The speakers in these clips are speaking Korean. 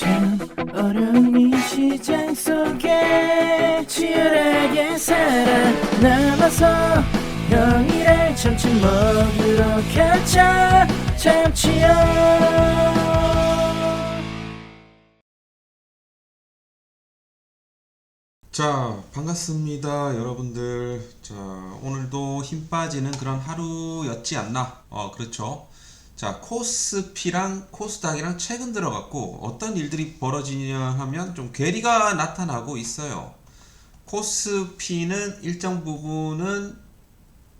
참 어려운 이 시장 속에 치열하게 살아남아서 평일에 점심 먹으러 가자 참치요. 자, 반갑습니다, 여러분들. 자, 오늘도 힘 빠지는 그런 하루였지 않나? 그렇죠. 자, 코스피랑 코스닥이랑 최근 들어갔고, 어떤 일들이 벌어지냐 하면 좀 괴리가 나타나고 있어요. 코스피는 일정 부분은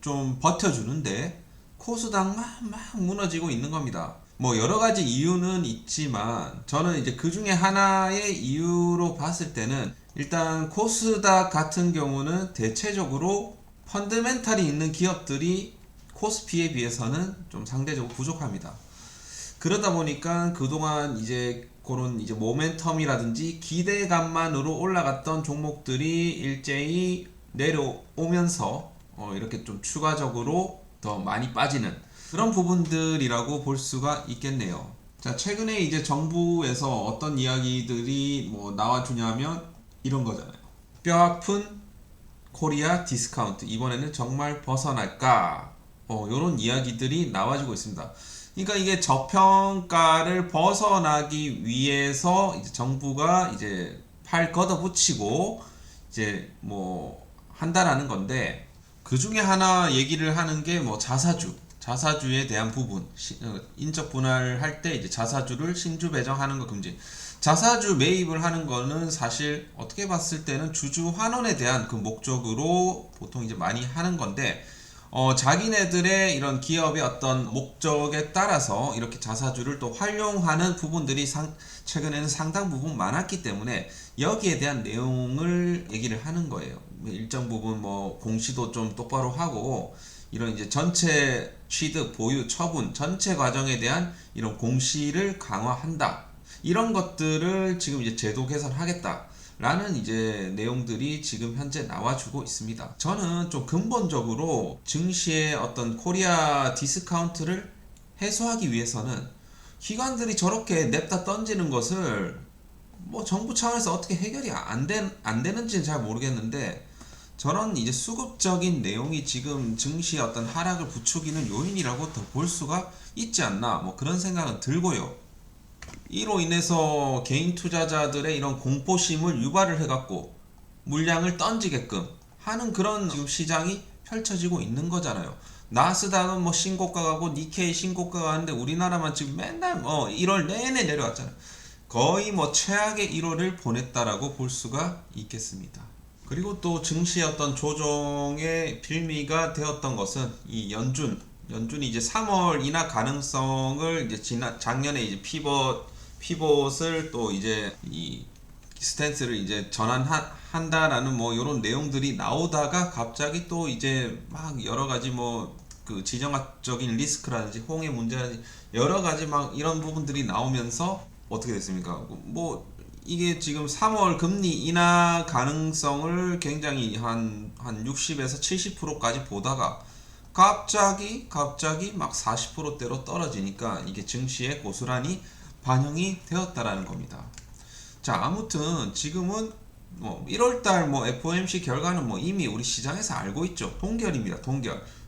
좀 버텨주는데, 코스닥만 막 무너지고 있는 겁니다. 뭐 여러 가지 이유는 있지만 저는 이제 그 중에 하나의 이유로 봤을 때는 일단 코스닥 같은 경우는 대체적으로 펀드멘탈이 있는 기업들이 코스피에 비해서는 좀 상대적으로 부족합니다. 그러다 보니까 그동안 이제 그런 이제 모멘텀이라든지 기대감만으로 올라갔던 종목들이 일제히 내려오면서 이렇게 좀 추가적으로 더 많이 빠지는 그런 부분들이라고 볼 수가 있겠네요. 자, 최근에 이제 정부에서 어떤 이야기들이 뭐 나와주냐면 이런 거잖아요. 뼈아픈 코리아 디스카운트 이번에는 정말 벗어날까? 이런 이야기들이 나와주고 있습니다. 그러니까 이게 저평가를 벗어나기 위해서 이제 정부가 이제 팔 걷어붙이고 이제 뭐 한다라는 건데, 그 중에 하나 얘기를 하는 게 뭐 자사주에 대한 부분, 인적 분할할 때 이제 자사주를 신주 배정하는 거 금지. 자사주 매입을 하는 거는 사실 어떻게 봤을 때는 주주 환원에 대한 그 목적으로 보통 이제 많이 하는 건데, 자기네들의 이런 기업의 어떤 목적에 따라서 이렇게 자사주를 또 활용하는 부분들이 최근에는 상당 부분 많았기 때문에 여기에 대한 내용을 얘기를 하는 거예요. 일정 부분 뭐 공시도 좀 똑바로 하고, 이런 이제 전체 취득, 보유, 처분 전체 과정에 대한 이런 공시를 강화한다. 이런 것들을 지금 이제 제도 개선하겠다. 라는 이제 내용들이 지금 현재 나와주고 있습니다. 저는 좀 근본적으로 증시의 어떤 코리아 디스카운트를 해소하기 위해서는 기관들이 저렇게 냅다 던지는 것을 뭐 정부 차원에서 어떻게 해결이 안 되는지는 잘 모르겠는데, 저런 이제 수급적인 내용이 지금 증시의 어떤 하락을 부추기는 요인이라고 더 볼 수가 있지 않나, 뭐 그런 생각은 들고요. 이로 인해서 개인 투자자들의 이런 공포심을 유발을 해갖고 물량을 던지게끔 하는 그런 지금 시장이 펼쳐지고 있는 거잖아요. 나스닥은 뭐 신고가 가고 니케이 신고가 가는데 우리나라만 지금 맨날 1월 내내 내려왔잖아요. 거의 뭐 최악의 1월을 보냈다라고 볼 수가 있겠습니다. 그리고 또 증시의 어떤 조정의 빌미가 되었던 것은 이 연준이 이제 3월 인하 가능성을 이제 작년에 이제 피벗을 또 이제 이 스탠스를 이제 전환한다라는 뭐 이런 내용들이 나오다가 갑자기 또 이제 막 여러 가지 뭐 그 지정학적인 리스크라든지 홍해 문제라든지 여러 가지 막 이런 부분들이 나오면서 어떻게 됐습니까? 뭐 이게 지금 3월 금리 인하 가능성을 굉장히 한 60에서 70%까지 보다가 갑자기 막 40%대로 떨어지니까 이게 증시에 고스란히 반영이 되었다라는 겁니다. 자, 아무튼 지금은 뭐 1월달 뭐 FOMC 결과는 뭐 이미 우리 시장에서 알고 있죠. 동결입니다.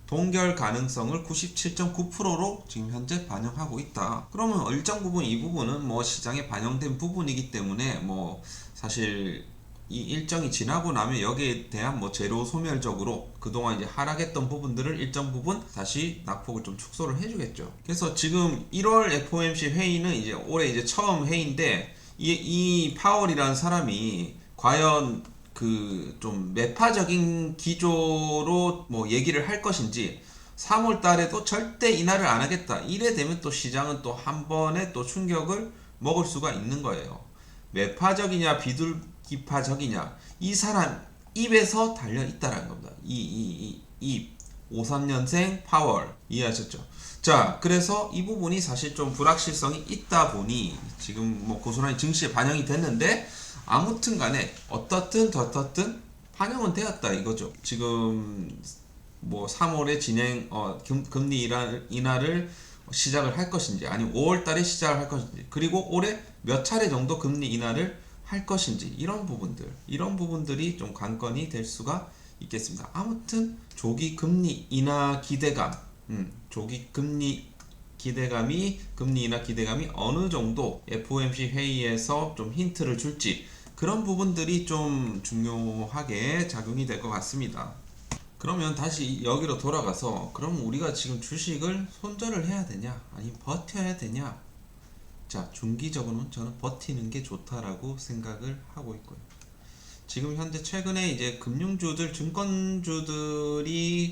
동결 가능성을 97.9%로 지금 현재 반영하고 있다. 그러면 일정 부분 이 부분은 뭐 시장에 반영된 부분이기 때문에 뭐 사실 이 일정이 지나고 나면 여기에 대한 뭐 재료 소멸적으로 그동안 이제 하락했던 부분들을 일정 부분 다시 낙폭을 좀 축소를 해주겠죠. 그래서 지금 1월 FOMC 회의는 이제 올해 이제 처음 회의인데, 이 파월이라는 사람이 과연 그 좀 매파적인 기조로 뭐 얘기를 할 것인지, 3월 달에도 절대 인하를 안 하겠다 이래 되면 또 시장은 또 한 번에 또 충격을 먹을 수가 있는 거예요. 매파적이냐 비둘기파적이냐, 이 사람 입에서 달려 있다라는 겁니다. 이 53년생 파월 이해하셨죠? 자, 그래서 이 부분이 사실 좀 불확실성이 있다 보니 지금 뭐 고스란히 증시에 반영이 됐는데, 아무튼 간에 어떻든 반영은 되었다 이거죠. 지금 뭐 3월에 금리 인하를 시작을 할 것인지, 아니면 5월 달에 시작을 할 것인지, 그리고 올해 몇 차례 정도 금리 인하를 할 것인지, 이런 부분들이 좀 관건이 될 수가 있겠습니다. 아무튼 조기 금리 인하 기대감, 조기 금리 인하 기대감이 어느 정도 FOMC 회의에서 좀 힌트를 줄지, 그런 부분들이 좀 중요하게 작용이 될 것 같습니다. 그러면 다시 여기로 돌아가서, 그럼 우리가 지금 주식을 손절을 해야 되냐, 아니면 버텨야 되냐? 자, 중기적으로는 저는 버티는 게 좋다라고 생각을 하고 있고요. 지금 현재 최근에 이제 금융주들, 증권주들이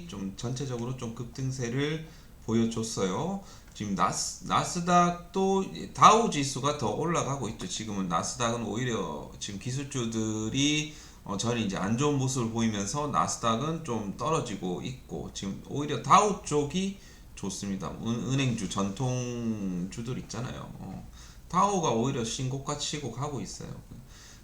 좀 전체적으로 좀 급등세를 보여줬어요. 지금 나스닥도 다우 지수가 더 올라가고 있죠. 지금은 나스닥은 오히려 지금 기술주들이 저는 이제 안 좋은 모습을 보이면서 나스닥은 좀 떨어지고 있고, 지금 오히려 다우 쪽이 좋습니다. 은행주, 전통주들 있잖아요. 다우가 오히려 신고가 치고 가고 있어요.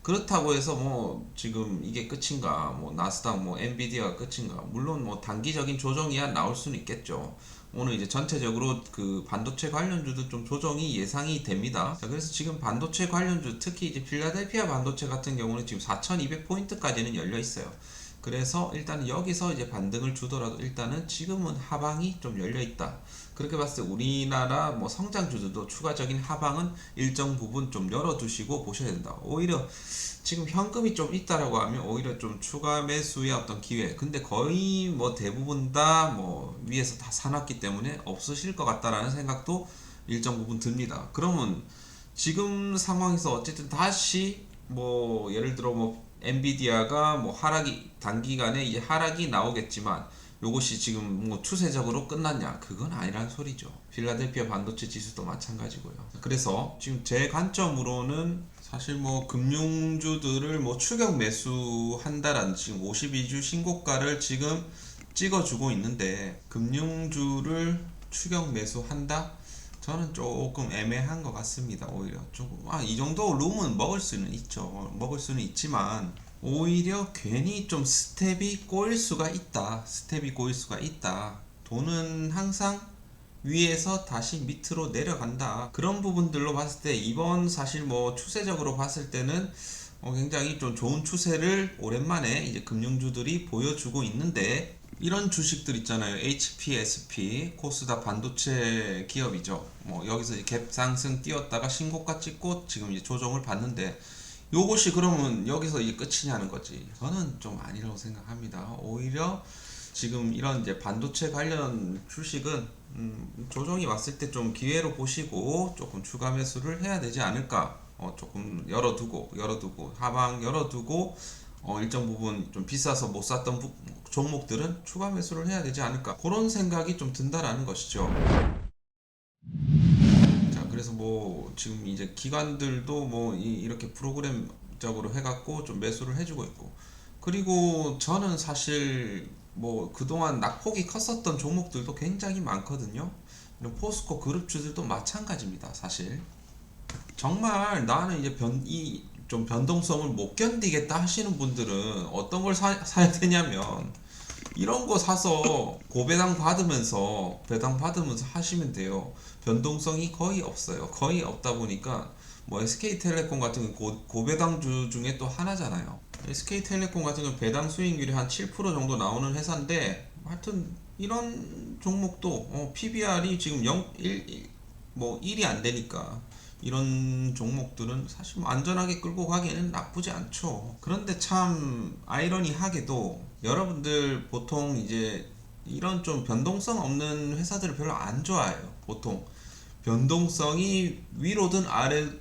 그렇다고 해서 뭐 지금 이게 끝인가, 뭐 나스닥, 뭐 엔비디아가 끝인가? 물론 뭐 단기적인 조정이야 나올 수는 있겠죠. 오늘 이제 전체적으로 그 반도체 관련주도 좀 조정이 예상이 됩니다. 자, 그래서 지금 반도체 관련주, 특히 이제 필라델피아 반도체 같은 경우는 지금 4,200포인트까지는 열려 있어요. 그래서 일단 여기서 이제 반등을 주더라도 일단은 지금은 하방이 좀 열려 있다. 그렇게 봤을 때 우리나라 뭐 성장주들도 추가적인 하방은 일정 부분 좀 열어두시고 보셔야 된다. 오히려 지금 현금이 좀 있다라고 하면 오히려 좀 추가 매수의 어떤 기회. 근데 거의 뭐 대부분 다 뭐 위에서 다 사놨기 때문에 없으실 것 같다라는 생각도 일정 부분 듭니다. 그러면 지금 상황에서 어쨌든 다시 뭐 예를 들어 뭐 엔비디아가 뭐 하락이 단기간에 이제 하락이 나오겠지만, 요것이 지금 뭐 추세적으로 끝났냐? 그건 아니란 소리죠. 필라델피아 반도체 지수도 마찬가지고요. 그래서 지금 제 관점으로는 사실 뭐 금융주들을 뭐 추격 매수한다라는, 지금 52주 신고가를 지금 찍어주고 있는데 금융주를 추격 매수한다? 저는 조금 애매한 것 같습니다. 오히려 조금 이 정도 룸은 먹을 수는 있죠. 먹을 수는 있지만 오히려 괜히 좀 스텝이 꼬일 수가 있다. 돈은 항상 위에서 다시 밑으로 내려간다. 그런 부분들로 봤을 때 이번 사실 뭐 추세적으로 봤을 때는 굉장히 좀 좋은 추세를 오랜만에 이제 금융주들이 보여주고 있는데, 이런 주식들 있잖아요. HPSP, 코스닥 반도체 기업이죠. 뭐 여기서 이제 갭 상승 띄었다가 신고가 찍고 지금 이제 조정을 받는데, 요것이 그러면 여기서 이제 끝이냐는 거지. 저는 좀 아니라고 생각합니다. 오히려 지금 이런 이제 반도체 관련 주식은 조정이 왔을 때 좀 기회로 보시고 조금 추가 매수를 해야 되지 않을까. 조금 열어두고 하방 열어두고, 일정 부분 좀 비싸서 못 샀던 종목들은 추가 매수를 해야 되지 않을까, 그런 생각이 좀 든다라는 것이죠. 자, 그래서 뭐 지금 이제 기관들도 뭐 이렇게 프로그램적으로 해갖고 좀 매수를 해주고 있고, 그리고 저는 사실 뭐 그동안 낙폭이 컸었던 종목들도 굉장히 많거든요. 이런 포스코 그룹주들도 마찬가지입니다. 사실 정말 나는 이제 좀 변동성을 못 견디겠다 하시는 분들은 어떤 걸 사야 되냐면, 이런 거 사서 배당 받으면서 하시면 돼요. 변동성이 거의 없어요. 거의 없다 보니까 뭐 SK텔레콤 같은 고배당주 중에 또 하나잖아요. SK텔레콤 같은 경우 배당 수익률이 한 7% 정도 나오는 회사인데, 하여튼 이런 종목도 PBR이 지금 1이 안 되니까, 이런 종목들은 사실 뭐 안전하게 끌고 가기에는 나쁘지 않죠. 그런데 참 아이러니하게도 여러분들 보통 이제 이런 좀 변동성 없는 회사들을 별로 안 좋아해요. 보통 변동성이 위로든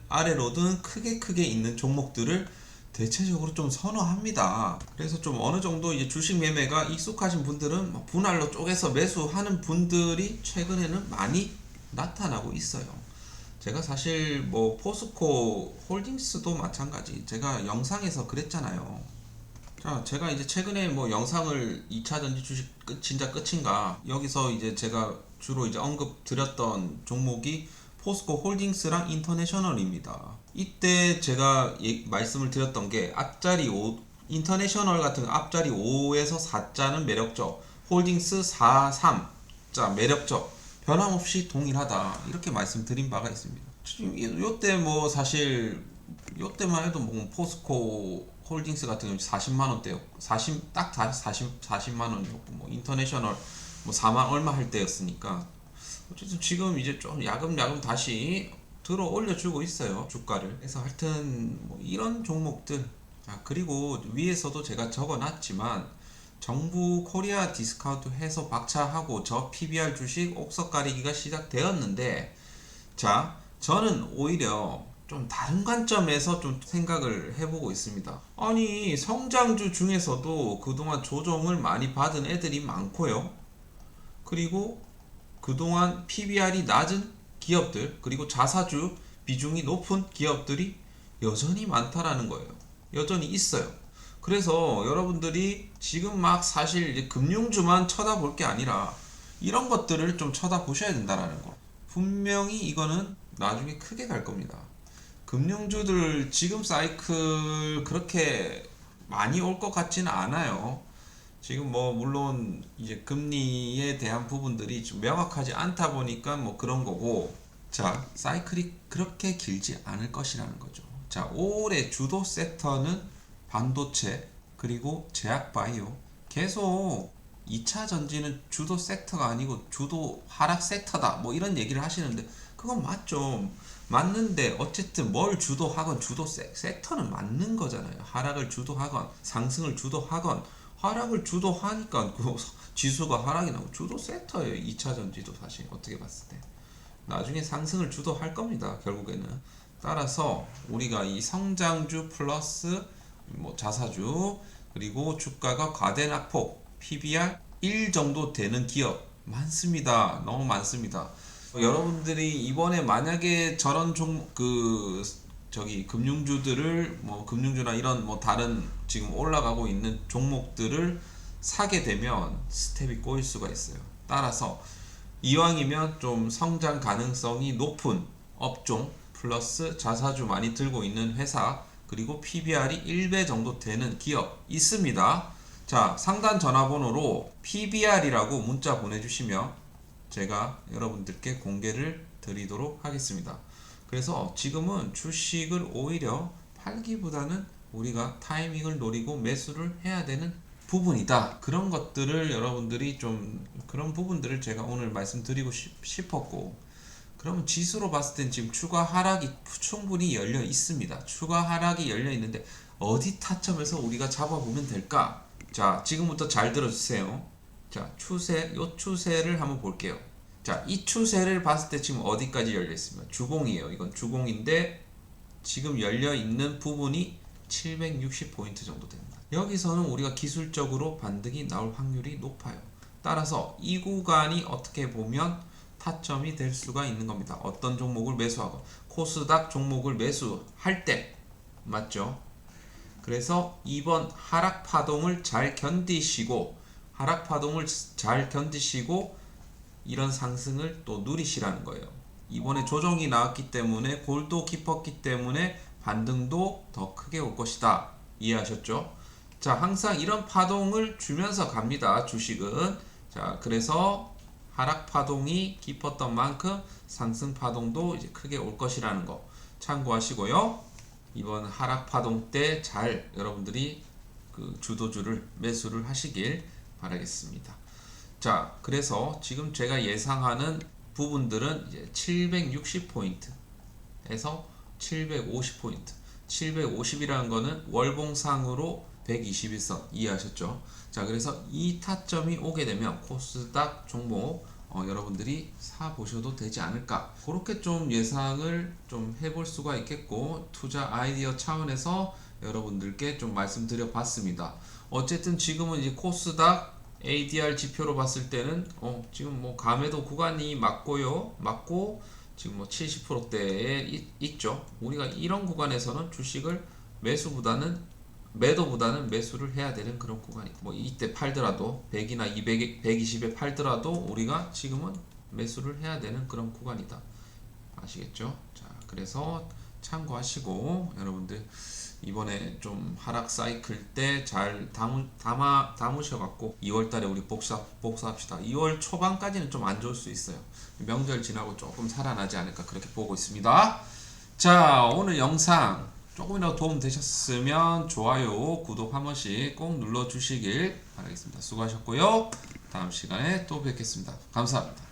아래로든 크게 있는 종목들을 대체적으로 좀 선호합니다. 그래서 좀 어느 정도 이제 주식 매매가 익숙하신 분들은 분할로 쪼개서 매수하는 분들이 최근에는 많이 나타나고 있어요. 제가 사실 뭐 포스코 홀딩스도 마찬가지, 제가 영상에서 그랬잖아요. 자, 제가 이제 최근에 뭐 영상을 2차전지 주식 진짜 끝인가, 여기서 이제 제가 주로 이제 언급 드렸던 종목이 포스코 홀딩스랑 인터내셔널입니다. 이때 제가 말씀을 드렸던 게, 앞자리 5, 인터내셔널 같은 앞자리 5에서 4자는 매력적, 홀딩스 4, 3자 매력적, 변함없이 동일하다 이렇게 말씀드린 바가 있습니다. 지금 요때 뭐 사실 요때만 해도 뭐 포스코 홀딩스 같은 경우 40만 원대였고 40만 원이었고 뭐 인터내셔널 뭐 4만 얼마 할 때였으니까 어쨌든 지금 이제 좀 야금야금 다시 들어 올려주고 있어요 주가를. 그래서 하여튼 뭐 이런 종목들. 그리고 위에서도 제가 적어놨지만 정부 코리아 디스카운트 해서 박차하고 저 PBR 주식 옥석 가리기가 시작되었는데, 자 저는 오히려 좀 다른 관점에서 좀 생각을 해보고 있습니다. 아니 성장주 중에서도 그동안 조정을 많이 받은 애들이 많고요. 그리고 그동안 PBR이 낮은 기업들, 그리고 자사주 비중이 높은 기업들이 여전히 많다라는 거예요. 여전히 있어요. 그래서 여러분들이 지금 막 사실 이제 금융주만 쳐다볼 게 아니라 이런 것들을 좀 쳐다보셔야 된다라는 거. 분명히 이거는 나중에 크게 갈 겁니다. 금융주들 지금 사이클 그렇게 많이 올 것 같지는 않아요. 지금 뭐 물론 이제 금리에 대한 부분들이 좀 명확하지 않다 보니까 뭐 그런 거고, 자 사이클이 그렇게 길지 않을 것이라는 거죠. 자 올해 주도 섹터는 반도체 그리고 제약바이오. 계속 2차 전지는 주도 섹터가 아니고 주도 하락 섹터다 뭐 이런 얘기를 하시는데 그건 맞죠. 맞는데 어쨌든 뭘 주도하건 주도 섹터는 맞는 거잖아요. 하락을 주도하건 상승을 주도하건 하락을 주도하니까 그 지수가 하락이 나고 주도 섹터예요. 2차 전지도 사실 어떻게 봤을 때 나중에 상승을 주도할 겁니다. 결국에는. 따라서 우리가 이 성장주 플러스 뭐 자사주 그리고 주가가 과대낙폭 PBR 1 정도 되는 기업 많습니다. 너무 많습니다. 여러분들이 이번에 만약에 저런 금융주들을 뭐 금융주나 이런 뭐 다른 지금 올라가고 있는 종목들을 사게 되면 스텝이 꼬일 수가 있어요. 따라서 이왕이면 좀 성장 가능성이 높은 업종 플러스 자사주 많이 들고 있는 회사 그리고 PBR이 1배 정도 되는 기업 있습니다. 자 상단 전화번호로 PBR이라고 문자 보내주시면 제가 여러분들께 공개를 드리도록 하겠습니다. 그래서 지금은 주식을 오히려 팔기보다는 우리가 타이밍을 노리고 매수를 해야 되는 부분이다. 그런 것들을 여러분들이 좀 그런 부분들을 제가 오늘 말씀드리고 싶었고, 그러면 지수로 봤을 땐 지금 추가 하락이 충분히 열려 있습니다. 추가 하락이 열려 있는데 어디 타점에서 우리가 잡아보면 될까? 자 지금부터 잘 들어주세요. 자 요 추세를 한번 볼게요. 자 이 추세를 봤을 때 지금 어디까지 열려 있습니까? 주봉이에요. 이건 주봉인데 지금 열려 있는 부분이 760포인트 정도 됩니다. 여기서는 우리가 기술적으로 반등이 나올 확률이 높아요. 따라서 이 구간이 어떻게 보면 타점이 될 수가 있는 겁니다. 어떤 종목을 매수하고 코스닥 종목을 매수할 때 맞죠? 그래서 이번 하락 파동을 잘 견디시고 이런 상승을 또 누리시라는 거예요. 이번에 조정이 나왔기 때문에 골도 깊었기 때문에 반등도 더 크게 올 것이다. 이해하셨죠? 자 항상 이런 파동을 주면서 갑니다. 주식은. 자 그래서 하락 파동이 깊었던 만큼 상승 파동도 이제 크게 올 것이라는 거 참고하시고요. 이번 하락 파동 때 잘 여러분들이 그 주도주를 매수를 하시길 바라겠습니다. 자 그래서 지금 제가 예상하는 부분들은 이제 760포인트에서 750포인트 750이라는 거는 월봉상으로 121선 이해하셨죠? 자 그래서 이 타점이 오게 되면 코스닥 종목 여러분들이 사 보셔도 되지 않을까, 그렇게 좀 예상을 좀 해볼 수가 있겠고 투자 아이디어 차원에서 여러분들께 좀 말씀드려 봤습니다. 어쨌든 지금은 이제 코스닥 ADR 지표로 봤을 때는 지금 뭐 감매도 구간이 맞고 지금 뭐 70%대에 있죠. 우리가 이런 구간에서는 주식을 매도보다는 매수를 해야 되는 그런 구간이, 뭐 이때 팔더라도 100이나 200, 120에 팔더라도 우리가 지금은 매수를 해야 되는 그런 구간이다. 아시겠죠? 자, 그래서 참고하시고 여러분들 이번에 좀 하락 사이클 때 잘 담으셔갖고 2월달에 우리 복수합시다. 2월 초반까지는 좀 안 좋을 수 있어요. 명절 지나고 조금 살아나지 않을까 그렇게 보고 있습니다. 자, 오늘 영상 조금이라도 도움 되셨으면 좋아요, 구독 한 번씩 꼭 눌러주시길 바라겠습니다. 수고하셨고요. 다음 시간에 또 뵙겠습니다. 감사합니다.